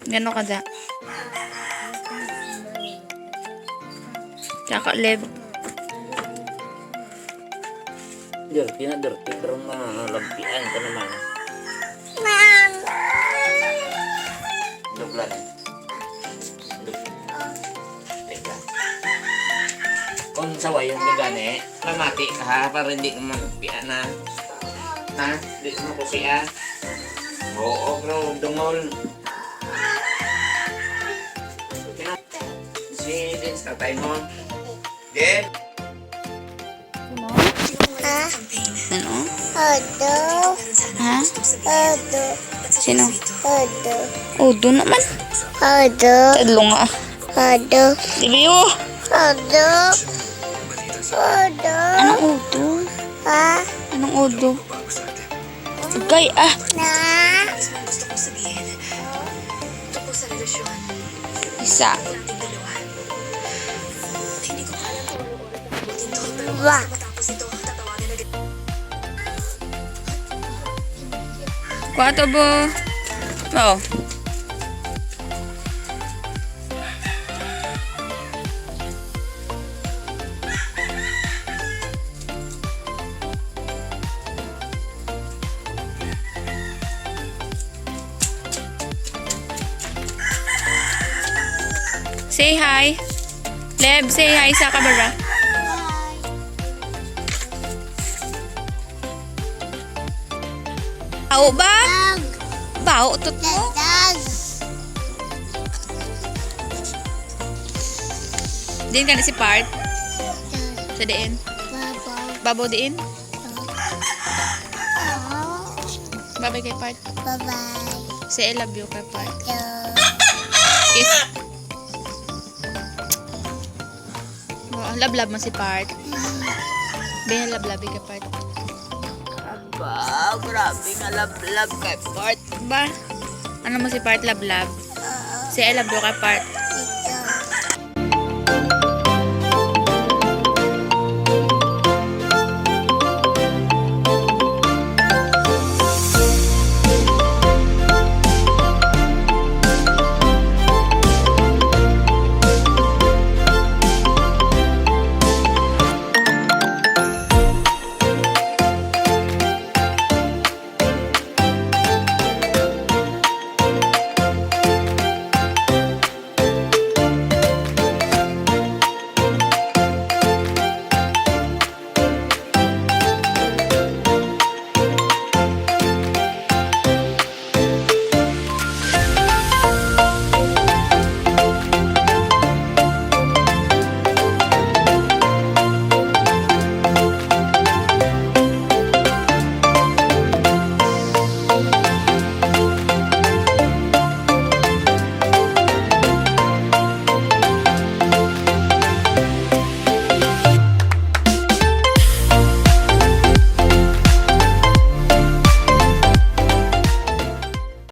Gano'n ka da? Tsaka leb. Dirty na dirty. Pero malampian ka naman. Luglan. Teka. Kung saway yung gagane, lamati ka ha, para hindi ka magpian na. Ha? Hindi mo kusiya. Oo, bro, dungol. Si Dins, tatay mo. Din? Ano? Odo. Ha? Odo. Sino? Odo. Odo naman. Odo. Tadlo nga. Odo. Dibiyo! Odo. Odo. Anong odo? Ha? Anong odo? Gay, ah! Na. Isa. Wa. Kwato bo. Oo. Say hi. Leb, say hi sa kamera. Bao ba? Dag. Bao, tot mo. Dag. Diin ka na si Part. Sa diin. Baba. Babaw diin. Oh. Babay kay Part. Bye-bye. Say I love you kay Part. Yo. Kiss. Oh, love mo si Part. Beha love kay Part. Aba, grabe nga love kay Part. Ba? Ano mo si Part love? Say I love you kay Part.